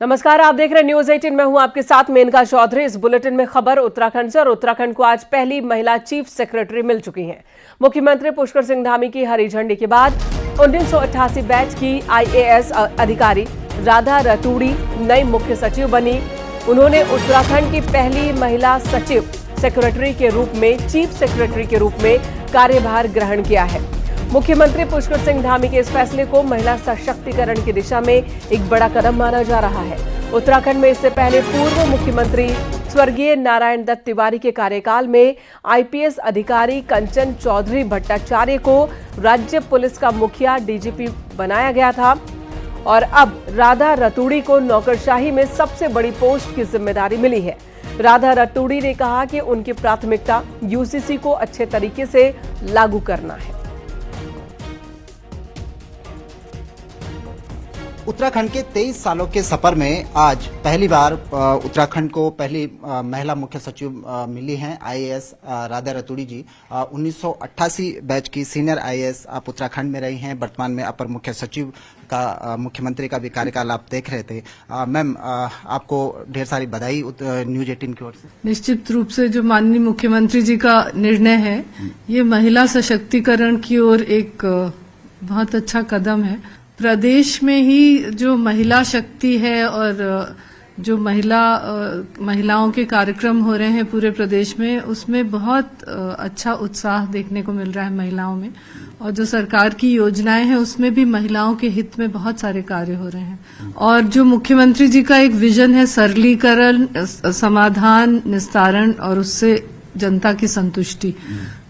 नमस्कार, आप देख रहे हैं न्यूज 18। मैं हूं आपके साथ मेनका चौधरी। इस बुलेटिन में खबर उत्तराखंड से, और उत्तराखंड को आज पहली महिला चीफ सेक्रेटरी मिल चुकी हैं। मुख्यमंत्री पुष्कर सिंह धामी की हरी झंडी के बाद 1988 बैच की IAS अधिकारी राधा रतूड़ी नई मुख्य सचिव बनी। उन्होंने उत्तराखंड की पहली महिला सचिव सेक्रेटरी के रूप में, चीफ सेक्रेटरी के रूप में कार्यभार ग्रहण किया है। मुख्यमंत्री पुष्कर सिंह धामी के इस फैसले को महिला सशक्तिकरण की दिशा में एक बड़ा कदम माना जा रहा है। उत्तराखंड में इससे पहले पूर्व मुख्यमंत्री स्वर्गीय नारायण दत्त तिवारी के कार्यकाल में IPS अधिकारी कंचन चौधरी भट्टाचार्य को राज्य पुलिस का मुखिया DGP बनाया गया था, और अब राधा रतूड़ी को नौकरशाही में सबसे बड़ी पोस्ट की जिम्मेदारी मिली है। राधा रतूड़ी ने कहा कि उनकी प्राथमिकता UCC को अच्छे तरीके से लागू करना है। उत्तराखंड के 23 सालों के सफर में आज पहली बार उत्तराखंड को पहली महिला मुख्य सचिव मिली हैं IAS राधा रतूड़ी जी। 1988 बैच की सीनियर IAS आप उत्तराखंड में रही हैं। वर्तमान में अपर मुख्य सचिव का, मुख्यमंत्री का भी कार्यकाल आप देख रहे थे। मैम, आपको ढेर सारी बधाई न्यूज 18 की ओर से। निश्चित रूप से जो माननीय मुख्यमंत्री जी का निर्णय है, ये महिला सशक्तिकरण की ओर एक बहुत अच्छा कदम है। प्रदेश में ही जो महिला शक्ति है और जो महिलाओं के कार्यक्रम हो रहे हैं पूरे प्रदेश में, उसमें बहुत अच्छा उत्साह देखने को मिल रहा है महिलाओं में। और जो सरकार की योजनाएं हैं उसमें भी महिलाओं के हित में बहुत सारे कार्य हो रहे हैं। और जो मुख्यमंत्री जी का एक विजन है, सरलीकरण, समाधान, निस्तारण और उससे जनता की संतुष्टि,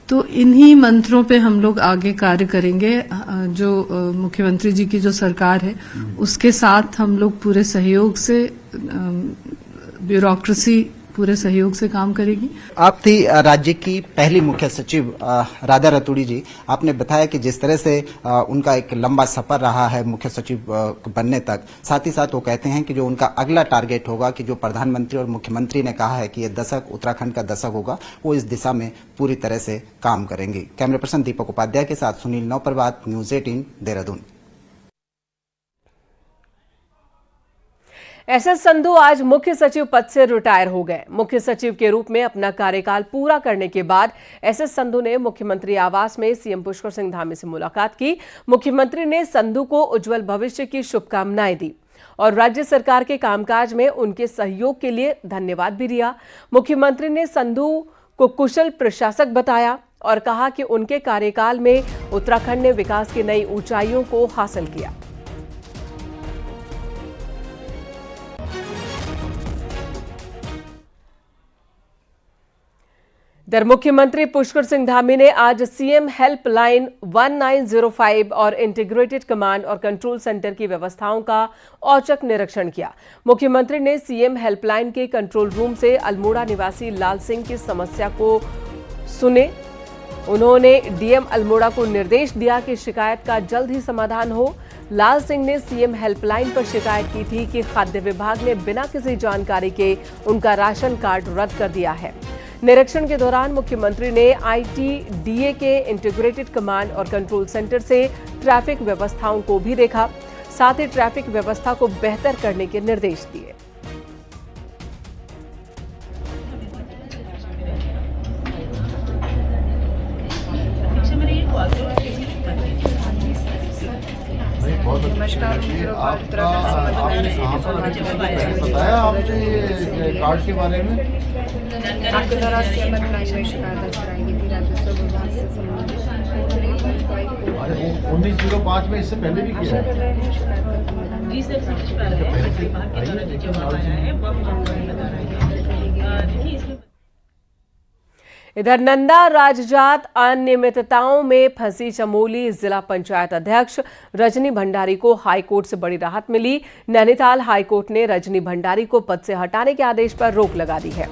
तो इन्हीं मंत्रों पे हम लोग आगे कार्य करेंगे। जो मुख्यमंत्री जी की जो सरकार है उसके साथ हम लोग पूरे सहयोग से, ब्यूरोक्रेसी पूरे सहयोग से काम करेगी। आप थी राज्य की पहली मुख्य सचिव राधा रतूड़ी जी। आपने बताया कि जिस तरह से उनका एक लंबा सफर रहा है मुख्य सचिव बनने तक, साथ ही साथ वो कहते हैं कि जो उनका अगला टारगेट होगा, कि जो प्रधानमंत्री और मुख्यमंत्री ने कहा है कि ये दशक उत्तराखंड का दशक होगा, वो इस दिशा में पूरी तरह से काम करेंगे। कैमरा पर्सन दीपक उपाध्याय के साथ सुनील नौपरवात, न्यूज 18 देहरादून। SS संधू आज मुख्य सचिव पद से रिटायर हो गए। मुख्य सचिव के रूप में अपना कार्यकाल पूरा करने के बाद SS संधू ने मुख्यमंत्री आवास में CM पुष्कर सिंह धामी से मुलाकात की। मुख्यमंत्री ने संधू को उज्जवल भविष्य की शुभकामनाएं दी और राज्य सरकार के कामकाज में उनके सहयोग के लिए धन्यवाद भी दिया। मुख्यमंत्री ने संधू को कुशल प्रशासक बताया और कहा कि उनके कार्यकाल में उत्तराखंड ने विकास की नई ऊंचाइयों को हासिल किया। इधर मुख्यमंत्री पुष्कर सिंह धामी ने आज CM हेल्पलाइन 1905 और इंटीग्रेटेड कमांड और कंट्रोल सेंटर की व्यवस्थाओं का औचक निरीक्षण किया। मुख्यमंत्री ने CM हेल्पलाइन के कंट्रोल रूम से अल्मोड़ा निवासी लाल सिंह की समस्या को सुने। उन्होंने DM अल्मोड़ा को निर्देश दिया कि शिकायत का जल्द ही समाधान हो। लाल सिंह ने CM हेल्पलाइन पर शिकायत की थी कि खाद्य विभाग ने बिना किसी जानकारी के उनका राशन कार्ड रद्द कर दिया है। निरीक्षण के दौरान मुख्यमंत्री ने ITDA के इंटीग्रेटेड कमांड और कंट्रोल सेंटर से ट्रैफिक व्यवस्थाओं को भी देखा, साथ ही ट्रैफिक व्यवस्था को बेहतर करने के निर्देश दिए। नमस्कार, बताया आपने कार्ड के बारे में। आपके द्वारा CM हेल्पलाइन में शिकायत दर्ज कराई गई थी राजस्व विभाग से संबंधित। 1905 में इससे पहले भी किया है। इधर नंदा राजजात अनियमितताओं में फंसी चमोली जिला पंचायत अध्यक्ष रजनी भंडारी को हाईकोर्ट से बड़ी राहत मिली। नैनीताल हाईकोर्ट ने रजनी भंडारी को पद से हटाने के आदेश पर रोक लगा दी है।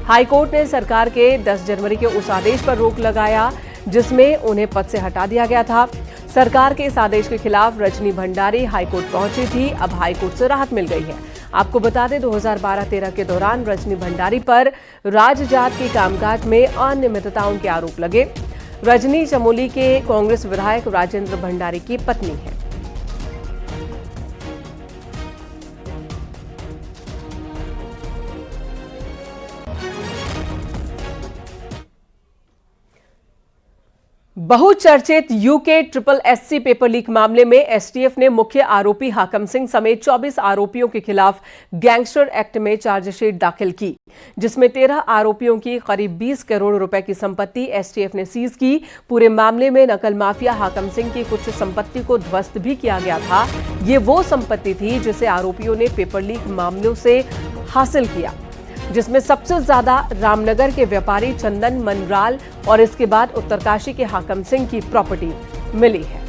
हाईकोर्ट ने सरकार के 10 जनवरी के उस आदेश पर रोक लगाया जिसमें उन्हें पद से हटा दिया गया था। सरकार के इस आदेश के खिलाफ रजनी भंडारी हाईकोर्ट पहुंची थी। अब हाईकोर्ट से राहत मिल गई है। आपको बता दें, 2012-13 के दौरान रजनी भंडारी पर राजजात के कामकाज में अनियमितताओं के आरोप लगे। रजनी चमोली के कांग्रेस विधायक राजेंद्र भंडारी की पत्नी है। बहुचर्चित UK triple SC paper leak मामले में एसटीएफ ने मुख्य आरोपी हाकम सिंह समेत 24 आरोपियों के खिलाफ गैंगस्टर एक्ट में चार्जशीट दाखिल की, जिसमें 13 आरोपियों की करीब 20 करोड़ रुपए की संपत्ति एसटीएफ ने सीज की। पूरे मामले में नकल माफिया हाकम सिंह की कुछ संपत्ति को ध्वस्त भी किया गया था। ये वो संपत्ति थी जिसे आरोपियों ने पेपर लीक मामलों से हासिल किया, जिसमें सबसे ज्यादा रामनगर के व्यापारी चंदन मनराल और इसके बाद उत्तरकाशी के हाकम सिंह की प्रॉपर्टी मिली है।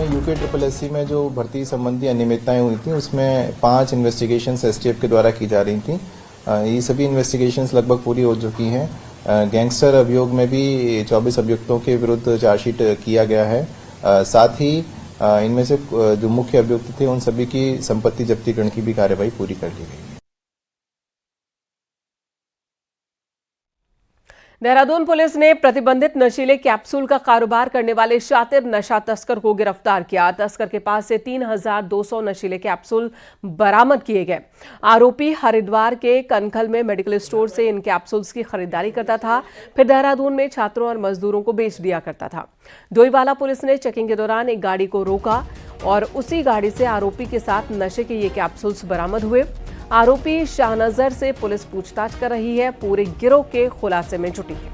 यूके ट्रिपल एससी में जो भर्ती संबंधी अनियमितताएं हुई थी, उसमें 5 इन्वेस्टिगेशंस एसटीएफ के द्वारा की जा रही थी। ये सभी इन्वेस्टिगेशंस लगभग पूरी हो चुकी हैं। गैंगस्टर अभियोग में भी 24 अभियुक्तों के विरुद्ध चार्जशीट किया गया है। साथ ही इनमें से जो मुख्य अभियुक्त थे उन सभी की संपत्ति जब्तीकरण की भी कार्यवाही पूरी कर ली गई। देहरादून पुलिस ने प्रतिबंधित नशीले कैप्सूल का कारोबार करने वाले शातिर नशा तस्कर को गिरफ्तार किया। तस्कर के पास से 3200 नशीले कैप्सूल बरामद किए गए। आरोपी हरिद्वार के कनखल में मेडिकल स्टोर से इन कैप्सूल्स की खरीदारी करता था, फिर देहरादून में छात्रों और मजदूरों को बेच दिया करता था। डोईवाला पुलिस ने चेकिंग के दौरान एक गाड़ी को रोका और उसी गाड़ी से आरोपी के साथ नशे के ये कैप्सूल्स बरामद हुए। आरोपी शाहनजर से पुलिस पूछताछ कर रही है, पूरे गिरोह के खुलासे में जुटी है।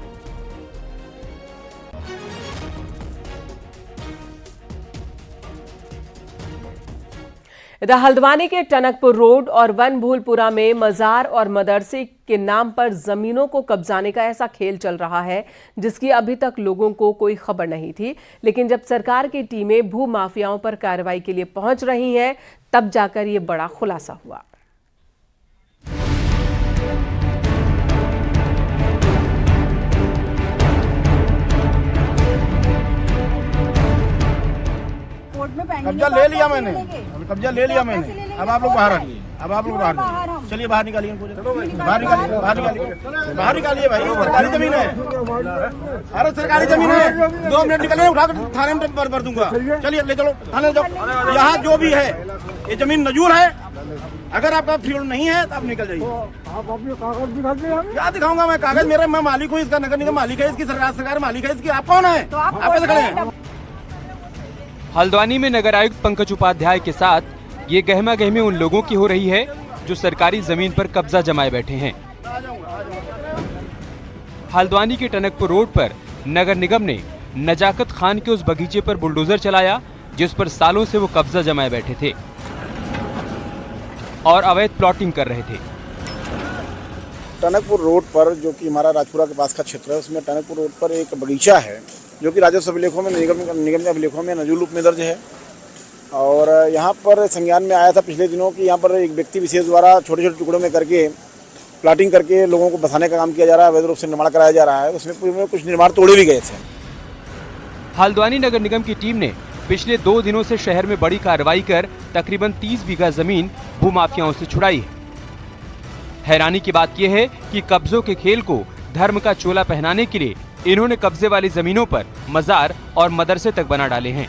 इधर हल्द्वानी के टनकपुर रोड और वन भूलपुरा में मजार और मदरसे के नाम पर जमीनों को कब्जाने का ऐसा खेल चल रहा है जिसकी अभी तक लोगों को कोई खबर नहीं थी, लेकिन जब सरकार की टीमें भू माफियाओं पर कार्रवाई के लिए पहुंच रही हैं, तब जाकर ये बड़ा खुलासा हुआ। कब्जा ले लिया मैंने, कब्जा ले लिया मैंने। अब आप लोग बाहर आइए, अब आप लोग बाहर आइए। चलिए बाहर निकालिए, बाहर निकालिए, बाहर निकालिए, बाहर निकालिए भाई, सरकारी जमीन है। अरे सरकारी जमीन है, 2 मिनट निकले, उठा कर थाने में भर दूंगा। चलिए ले चलो, थाने जाओ। यहाँ जो भी है ये जमीन नजूल है। अगर आपका फ्रीडम नहीं है तो आप निकल जाइए। आप अपने कागज दिखा दीजिए। क्या दिखाऊंगा मैं कागज? मेरा मैं मालिक हूँ, इसका नगर निगम मालिक है, इसकी सरकार मालिक है, इसकी आप कौन है? आप कैसे खड़े हैं? हल्द्वानी में नगर आयुक्त पंकज उपाध्याय के साथ ये गहमा गहमी उन लोगों की हो रही है जो सरकारी जमीन पर कब्जा जमाए बैठे हैं। हल्द्वानी के टनकपुर रोड पर नगर निगम ने नजाकत खान के उस बगीचे पर बुलडोजर चलाया जिस पर सालों से वो कब्जा जमाए बैठे थे और अवैध प्लॉटिंग कर रहे थे। टनकपुर रोड पर, जो कि हमारा राजपुरा के पास का क्षेत्र है, उसमें टनकपुर रोड पर एक बगीचा है जो कि राजस्व अभिलेखों में निगम के अभिलेखों में नजूल रूप में दर्ज है। और यहाँ पर संज्ञान में आया था पिछले दिनों कि यहाँ पर एक व्यक्ति विशेष द्वारा छोटे छोटे टुकड़ों में करके प्लाटिंग करके लोगों को बसाने का काम किया जा रहा है, अवैध रूप से निर्माण कराया जा रहा है। उसमें कुछ निर्माण तोड़े भी गए थे। हल्द्वानी नगर निगम की टीम ने पिछले 2 दिनों से शहर में बड़ी कार्रवाई कर तकरीबन 30 बीघा जमीन भूमाफियाओं से छुड़ाई है। हैरानी की बात यह है कि कब्जों के खेल को धर्म का चोला पहनाने के लिए इन्होंने कब्जे वाली जमीनों पर मजार और मदरसे तक बना डाले हैं।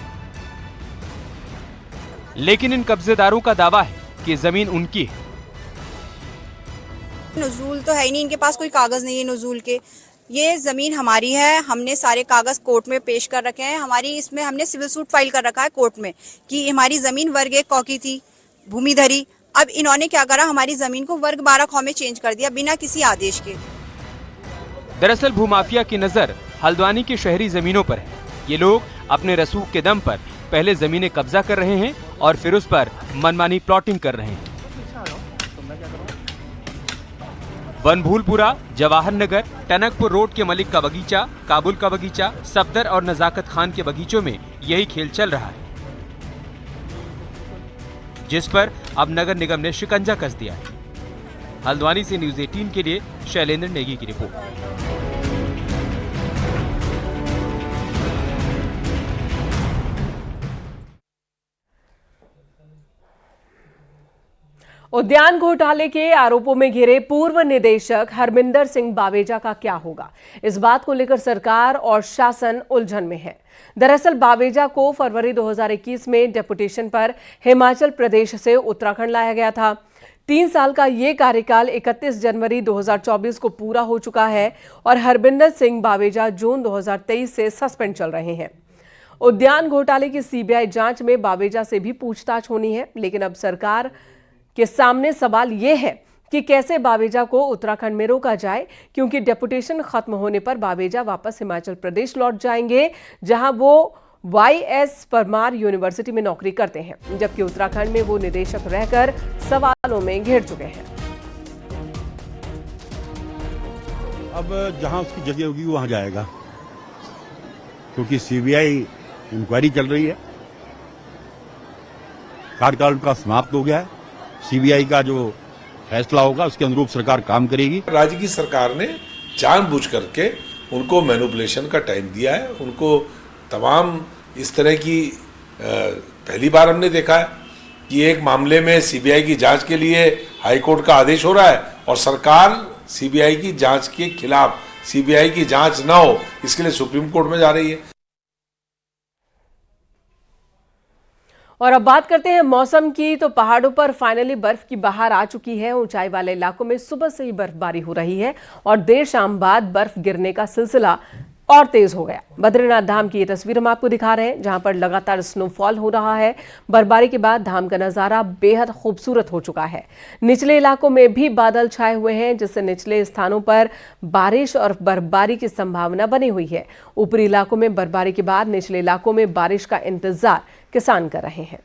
लेकिन इन कब्जेदारों का दावा है कि जमीन उनकी है। नजूल तो है ही नहीं, इनके पास कोई कागज नहीं है नजूल के। ये जमीन हमारी है, हमने सारे कागज कोर्ट में पेश कर रखे हैं। हमारी इसमें हमने सिविल सूट फाइल कर रखा है कोर्ट में कि हमारी जमीन वर्ग 1 क की थी, भूमिधरी। अब इन्होंने क्या करा, हमारी जमीन को वर्ग 12 ख में चेंज कर दिया बिना किसी आदेश के। दरअसल भूमाफिया की नजर हल्द्वानी की शहरी जमीनों पर है। ये लोग अपने रसूख के दम पर पहले जमीनें कब्जा कर रहे हैं और फिर उस पर मनमानी प्लॉटिंग कर रहे हैं। वन भूलपुरा, जवाहर नगर, टनकपुर रोड के मलिक का बगीचा, काबुल का बगीचा, सफदर और नजाकत खान के बगीचों में यही खेल चल रहा है, जिस पर अब नगर निगम ने शिकंजा कस दिया है। हल्द्वानी से न्यूज़ 18 के लिए शैलेंद्र नेगी की रिपोर्ट। उद्यान घोटाले के आरोपों में घिरे पूर्व निदेशक हरमिंदर सिंह बावेजा का क्या होगा, इस बात को लेकर सरकार और शासन उलझन में है। दरअसल बावेजा को फरवरी 2021 में डेपुटेशन पर हिमाचल प्रदेश से उत्तराखंड लाया गया था। 3 साल का ये कार्यकाल 31 जनवरी 2024 को पूरा हो चुका है और हरबिंदर सिंह बावेजा जून 2023 से सस्पेंड चल रहे हैं। उद्यान घोटाले की सीबीआई जांच में बावेजा से भी पूछताछ होनी है, लेकिन अब सरकार के सामने सवाल ये है कि कैसे बावेजा को उत्तराखंड में रोका जाए, क्योंकि डेपुटेशन खत्म होने पर बावेजा वापस हिमाचल प्रदेश लौट जाएंगे, जहां वो YS परमार यूनिवर्सिटी में नौकरी करते हैं, जबकि उत्तराखंड में वो निदेशक रहकर सवालों में घिर चुके हैं। अब जहां उसकी जगह होगी वहां जाएगा, क्योंकि सीबीआई इंक्वायरी चल रही है, कार्यकाल उनका समाप्त हो गया है। सीबीआई का जो फैसला होगा उसके अनुरूप सरकार काम करेगी। राज्य की सरकार ने जानबूझ करके उनको मैनिपुलेशन का टाइम दिया है, उनको तमाम इस तरह की पहली बार हमने देखा है कि एक मामले में सीबीआई की जांच के लिए हाईकोर्ट का आदेश हो रहा है और सरकार सीबीआई की जांच के खिलाफ, सीबीआई की जांच ना हो इसके लिए सुप्रीम कोर्ट में जा रही है। और अब बात करते हैं मौसम की। तो पहाड़ों पर फाइनली बर्फ की बहार आ चुकी है। ऊंचाई वाले इलाकों में सुबह से ही बर्फबारी हो रही है और देर शाम बाद बर्फ गिरने का सिलसिला और तेज हो गया। बद्रीनाथ धाम की ये तस्वीर हम आपको दिखा रहे हैं, जहां पर लगातार स्नोफॉल हो रहा है। बर्फबारी के बाद धाम का नजारा बेहद खूबसूरत हो चुका है। निचले इलाकों में भी बादल छाए हुए हैं, जिससे निचले स्थानों पर बारिश और बर्फबारी की संभावना बनी हुई है। ऊपरी इलाकों में बर्फबारी के बाद निचले इलाकों में बारिश का इंतजार किसान कर रहे हैं।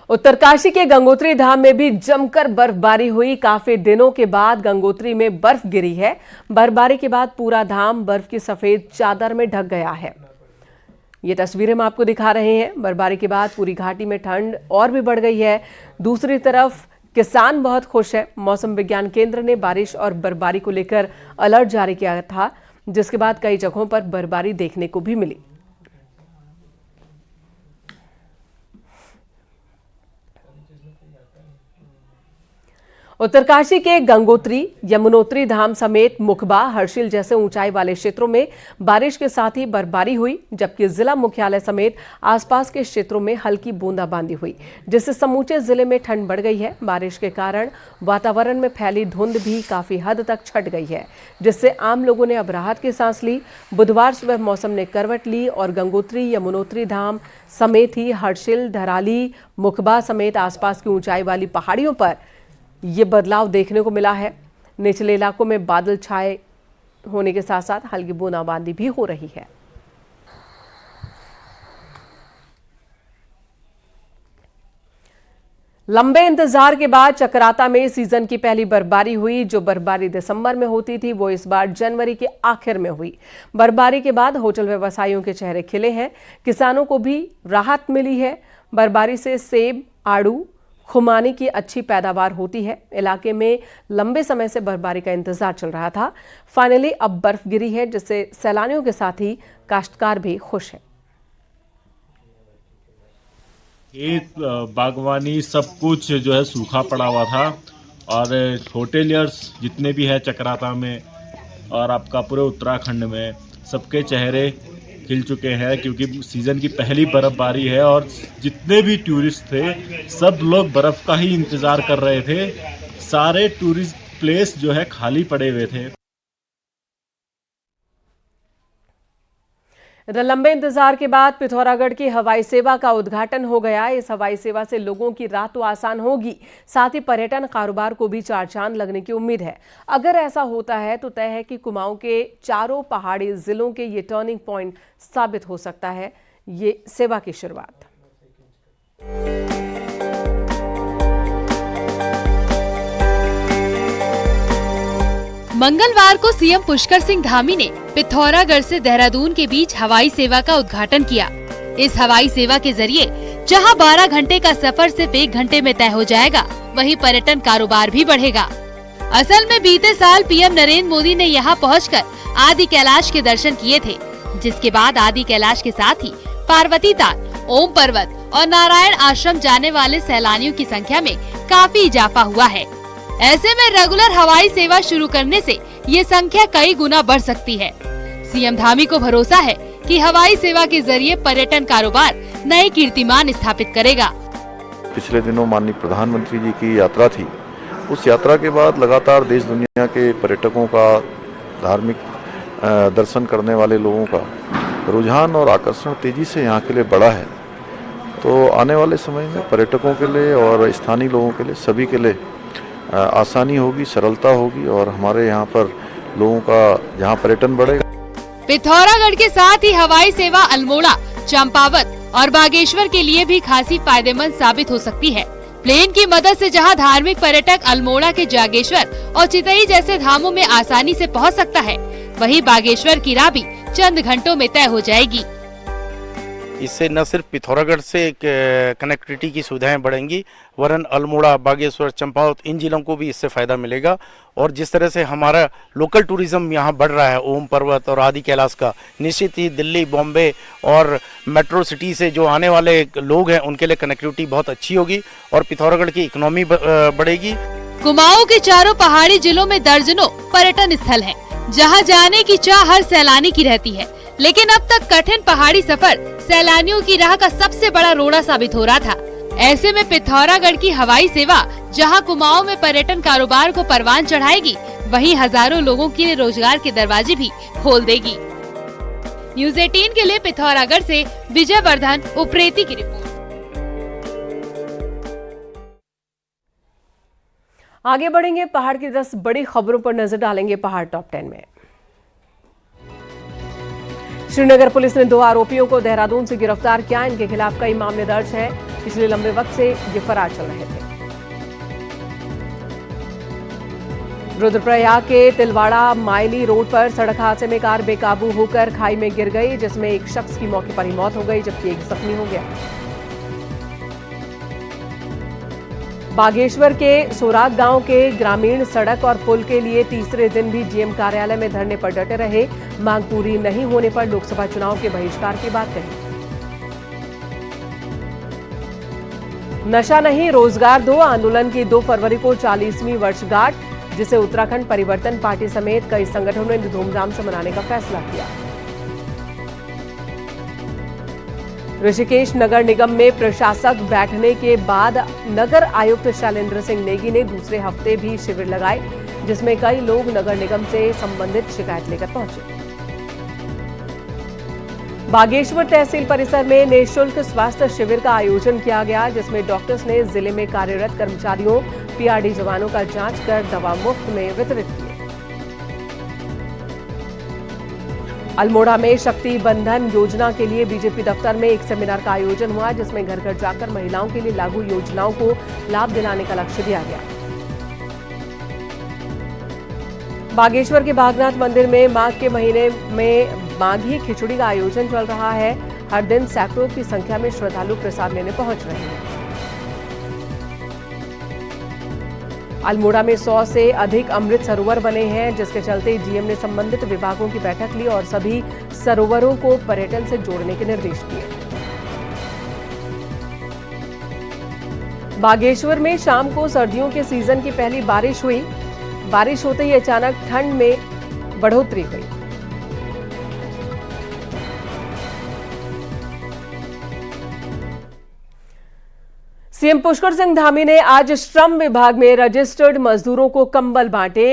उत्तरकाशी के गंगोत्री धाम में भी जमकर बर्फबारी हुई। काफी दिनों के बाद गंगोत्री में बर्फ गिरी है। बर्फबारी के बाद पूरा धाम बर्फ की सफेद चादर में ढक गया है। ये तस्वीरें हम आपको दिखा रहे हैं। बर्फबारी के बाद पूरी घाटी में ठंड और भी बढ़ गई है। दूसरी तरफ किसान बहुत खुश है। मौसम विज्ञान केंद्र ने बारिश और बर्फबारी को लेकर अलर्ट जारी किया था, जिसके बाद कई जगहों पर बर्फबारी देखने को भी मिली। उत्तरकाशी के गंगोत्री, यमुनोत्री धाम समेत मुखबा, हर्षिल जैसे ऊंचाई वाले क्षेत्रों में बारिश के साथ ही बर्फबारी हुई, जबकि जिला मुख्यालय समेत आसपास के क्षेत्रों में हल्की बूंदाबांदी हुई, जिससे समूचे जिले में ठंड बढ़ गई है। बारिश के कारण वातावरण में फैली धुंध भी काफी हद तक छट गई है, जिससे आम लोगों ने अब राहत की सांस ली। बुधवार सुबह मौसम ने करवट ली और गंगोत्री, यमुनोत्री धाम समेत ही हर्षिल, धराली, मुखबा समेत आसपास की ऊंचाई वाली पहाड़ियों पर ये बदलाव देखने को मिला है। निचले इलाकों में बादल छाए होने के साथ साथ हल्की बूंदाबांदी भी हो रही है। लंबे इंतजार के बाद चकराता में सीजन की पहली बर्फबारी हुई। जो बर्फबारी दिसंबर में होती थी वो इस बार जनवरी के आखिर में हुई। बर्फबारी के बाद होटल व्यवसायियों के चेहरे खिले हैं। किसानों को भी राहत मिली है। बर्फबारी से सेब, आड़ू, खुमानी की अच्छी पैदावार होती है। इलाके में लंबे समय से बर्फबारी का इंतजार चल रहा था। फाइनली अब बर्फ गिरी है, जिससे सैलानियों के साथ ही काश्तकार भी खुश हैं। खेत, बागवानी सब कुछ जो है सूखा पड़ा हुआ था और होटेलियर्स जितने भी है चकराता में और आपका पूरे उत्तराखंड में सबके चेहरे खिल चुके हैं, क्योंकि सीजन की पहली बर्फबारी है और जितने भी टूरिस्ट थे सब लोग बर्फ का ही इंतजार कर रहे थे। सारे टूरिस्ट प्लेस जो है खाली पड़े हुए थे। इधर लंबे इंतजार के बाद पिथौरागढ़ की हवाई सेवा का उद्घाटन हो गया। इस हवाई सेवा से लोगों की रात तो आसान होगी, साथ ही पर्यटन कारोबार को भी चार चांद लगने की उम्मीद है। अगर ऐसा होता है तो तय है कि कुमाऊं के चारों पहाड़ी जिलों के ये टर्निंग पॉइंट साबित हो सकता है ये सेवा की शुरुआत। मंगलवार को सीएम पुष्कर सिंह धामी ने पिथौरागढ़ से देहरादून के बीच हवाई सेवा का उद्घाटन किया। इस हवाई सेवा के जरिए जहां 12 घंटे का सफर सिर्फ 1 घंटे में तय हो जाएगा, वहीं पर्यटन कारोबार भी बढ़ेगा। असल में बीते साल पीएम नरेंद्र मोदी ने यहां पहुंचकर आदि कैलाश के दर्शन किए थे, जिसके बाद आदि कैलाश के साथ ही पार्वती ताल, ओम पर्वत और नारायण आश्रम जाने वाले सैलानियों की संख्या में काफी इजाफा हुआ है। ऐसे में रेगुलर हवाई सेवा शुरू करने से ये संख्या कई गुना बढ़ सकती है। सीएम धामी को भरोसा है कि हवाई सेवा के जरिए पर्यटन कारोबार नए कीर्तिमान स्थापित करेगा। पिछले दिनों माननीय प्रधानमंत्री जी की यात्रा थी। उस यात्रा के बाद लगातार देश दुनिया के पर्यटकों का, धार्मिक दर्शन करने वाले लोगों का रुझान और आकर्षण तेजी से यहाँ के लिए बढ़ा है। तो आने वाले समय में पर्यटकों के लिए और स्थानीय लोगों के लिए, सभी के लिए आसानी होगी, सरलता होगी और हमारे यहाँ पर लोगों का जहाँ पर्यटन बढ़ेगा। पिथौरागढ़ के साथ ही हवाई सेवा अल्मोड़ा, चंपावत और बागेश्वर के लिए भी खासी फायदेमंद साबित हो सकती है। प्लेन की मदद से जहां धार्मिक पर्यटक अल्मोड़ा के जागेश्वर और चितई जैसे धामों में आसानी से पहुंच सकता है, वहीं बागेश्वर की राह भी चंद घंटों में तय हो जाएगी। इससे न सिर्फ पिथौरागढ़ से कनेक्टिविटी की सुविधाएं बढ़ेंगी, वरन अल्मोड़ा, बागेश्वर, चंपावत इन जिलों को भी इससे फायदा मिलेगा। और जिस तरह से हमारा लोकल टूरिज्म यहाँ बढ़ रहा है, ओम पर्वत और आदि कैलाश का, निश्चित ही दिल्ली, बॉम्बे और मेट्रो सिटी से जो आने वाले लोग हैं उनके लिए कनेक्टिविटी बहुत अच्छी होगी और पिथौरागढ़ की इकोनॉमी बढ़ेगी। कुमाऊं के चारों पहाड़ी जिलों में दर्जनों पर्यटन स्थल हैं, जहां जाने की चाह हर सैलानी की रहती है, लेकिन अब तक कठिन पहाड़ी सफर सैलानियों की राह का सबसे बड़ा रोड़ा साबित हो रहा था। ऐसे में पिथौरागढ़ की हवाई सेवा जहां कुमाऊं में पर्यटन कारोबार को परवान चढ़ाएगी, वहीं हजारों लोगों के लिए रोजगार के दरवाजे भी खोल देगी। न्यूज़ 18 के लिए पिथौरागढ़ से विजय वर्धन उप्रेती की रिपोर्ट। आगे बढ़ेंगे, पहाड़ की 10 बड़ी खबरों पर नजर डालेंगे पहाड़ टॉप 10 में। श्रीनगर पुलिस ने 2 आरोपियों को देहरादून से गिरफ्तार किया। इनके खिलाफ कई मामले दर्ज हैं। पिछले लंबे वक्त से ये फरार चल रहे थे। रुद्रप्रयाग के तिलवाड़ा माइली रोड पर सड़क हादसे में कार बेकाबू होकर खाई में गिर गई, जिसमें एक शख्स की मौके पर ही मौत हो गई, जबकि एक जख्मी हो गया। बागेश्वर के सोराग गांव के ग्रामीण सड़क और पुल के लिए तीसरे दिन भी डीएम कार्यालय में धरने पर डटे रहे। मांग पूरी नहीं होने पर लोकसभा चुनाव के बहिष्कार की बात कही। नशा नहीं रोजगार दो आंदोलन की 2 फरवरी को 40वीं वर्षगांठ, जिसे उत्तराखंड परिवर्तन पार्टी समेत कई संगठनों ने धूमधाम से मनाने का फैसला किया। ऋषिकेश नगर निगम में प्रशासक बैठने के बाद नगर आयुक्त शैलेंद्र सिंह नेगी ने दूसरे हफ्ते भी शिविर लगाए, जिसमें कई लोग नगर निगम से संबंधित शिकायत लेकर पहुंचे। बागेश्वर तहसील परिसर में निःशुल्क स्वास्थ्य शिविर का आयोजन किया गया, जिसमें डॉक्टर्स ने जिले में कार्यरत कर्मचारियों, पीआरडी जवानों का जांच कर दवा मुफ्त में वितरित की। अल्मोड़ा में शक्ति बंधन योजना के लिए बीजेपी दफ्तर में एक सेमिनार का आयोजन हुआ, जिसमें घर घर जाकर महिलाओं के लिए लागू योजनाओं को लाभ दिलाने का लक्ष्य दिया गया। बागेश्वर के बागनाथ मंदिर में माघ के महीने में माघी खिचड़ी का आयोजन चल रहा है। हर दिन सैकड़ों की संख्या में श्रद्धालु प्रसाद लेने पहुंच रहे हैं। अल्मोड़ा में 100 से अधिक अमृत सरोवर बने हैं, जिसके चलते डीएम ने संबंधित विभागों की बैठक ली और सभी सरोवरों को पर्यटन से जोड़ने के निर्देश दिए। बागेश्वर में शाम को सर्दियों के सीजन की पहली बारिश हुई। बारिश होते ही अचानक ठंड में बढ़ोतरी हुई। सीएम पुष्कर सिंह धामी ने आज श्रम विभाग में रजिस्टर्ड मजदूरों को कंबल बांटे।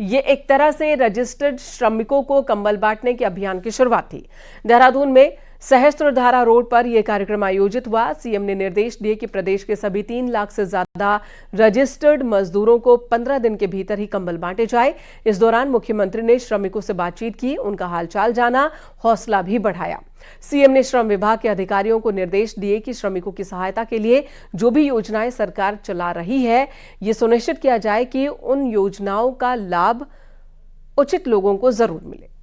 ये एक तरह से रजिस्टर्ड श्रमिकों को कंबल बांटने के अभियान की शुरुआत थी। देहरादून में सहस्त्रधारा रोड पर यह कार्यक्रम आयोजित हुआ। सीएम ने निर्देश दिए कि प्रदेश के सभी 3 लाख से ज्यादा रजिस्टर्ड मजदूरों को 15 दिन के भीतर ही कंबल बांटे जाए। इस दौरान मुख्यमंत्री ने श्रमिकों से बातचीत की, उनका हालचाल जाना, हौसला भी बढ़ाया। सीएम ने श्रम विभाग के अधिकारियों को निर्देश दिए कि श्रमिकों की सहायता के लिए जो भी योजनाएं सरकार चला रही है, ये सुनिश्चित किया जाए कि उन योजनाओं का लाभ उचित लोगों को जरूर मिले।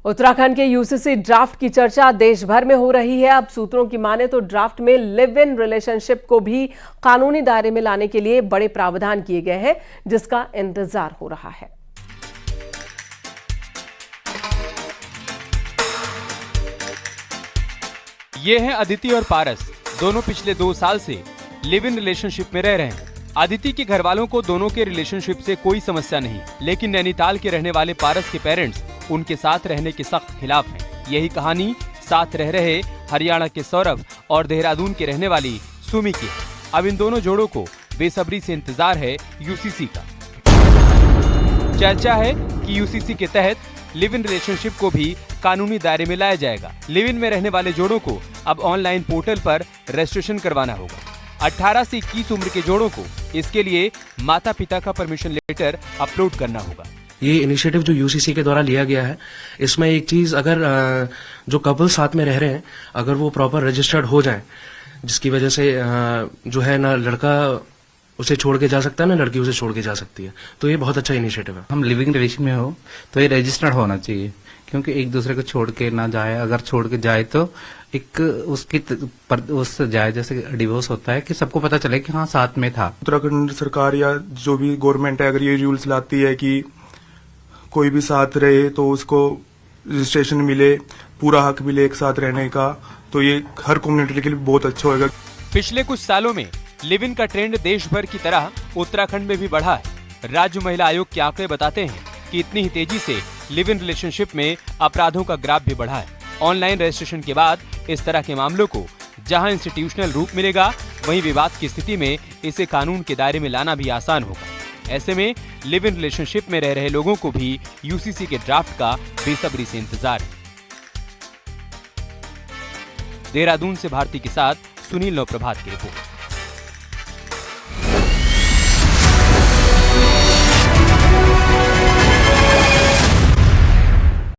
उत्तराखंड के यूसीसी ड्राफ्ट की चर्चा देश भर में हो रही है। अब सूत्रों की माने तो ड्राफ्ट में लिव इन रिलेशनशिप को भी कानूनी दायरे में लाने के लिए बड़े प्रावधान किए गए हैं, जिसका इंतजार हो रहा है। ये हैं अदिति और पारस। दोनों पिछले 2 साल से लिव इन रिलेशनशिप में रह रहे हैं। अदिति के घर वालों को दोनों के रिलेशनशिप से कोई समस्या नहीं, लेकिन नैनीताल के रहने वाले पारस के पेरेंट्स उनके साथ रहने के सख्त खिलाफ हैं। यही कहानी साथ रह रहे हरियाणा के सौरभ और देहरादून के रहने वाली सुमी की है। अब इन दोनों जोड़ों को बेसब्री से इंतजार है यूसीसी का। चर्चा है कि यूसीसी के तहत लिव इन रिलेशनशिप को भी कानूनी दायरे में लाया जाएगा। लिव इन में रहने वाले जोड़ों को अब ऑनलाइन पोर्टल पर रजिस्ट्रेशन करवाना होगा। 18 से 21 उम्र के जोड़ों को इसके लिए माता पिता का परमिशन लेटर अपलोड करना होगा। ये इनिशिएटिव जो यूसीसी के द्वारा लिया गया है, इसमें एक चीज, अगर जो कपल साथ में रह रहे हैं अगर वो प्रॉपर रजिस्टर्ड हो जाए, जिसकी वजह से जो है ना लड़का उसे छोड़ के जा सकता है ना लड़की उसे छोड़ के जा सकती है, तो ये बहुत अच्छा इनिशिएटिव है। हम लिविंग रिलेशन में हो तो ये रजिस्टर्ड होना चाहिए, क्योंकि एक दूसरे को छोड़ के ना जाए। अगर छोड़ के जाए तो एक उस जाए जैसे डिवोर्स होता है कि सबको पता चले कि हाँ साथ में था। उत्तराखंड सरकार या जो भी गवर्नमेंट है अगर ये रूल्स लाती है कि कोई भी साथ रहे तो उसको रजिस्ट्रेशन मिले, पूरा हक मिले एक साथ रहने का, तो ये हर कम्युनिटी के लिए बहुत अच्छा होगा। पिछले कुछ सालों में लिव इन का ट्रेंड देश भर की तरह उत्तराखंड में भी बढ़ा है। राज्य महिला आयोग के आंकड़े बताते हैं कि इतनी ही तेजी से लिव इन रिलेशनशिप में अपराधों का ग्राफ भी बढ़ा है। ऑनलाइन रजिस्ट्रेशन के बाद इस तरह के मामलों को जहां इंस्टीट्यूशनल रूप मिलेगा, वहीं विवाद की स्थिति में इसे कानून के दायरे में लाना भी आसान होगा। ऐसे में लिव इन रिलेशनशिप में रह रहे लोगों को भी यूसीसी के ड्राफ्ट का बेसब्री से इंतजार है। देहरादून से भारती के साथ सुनील नवप्रभात की रिपोर्ट।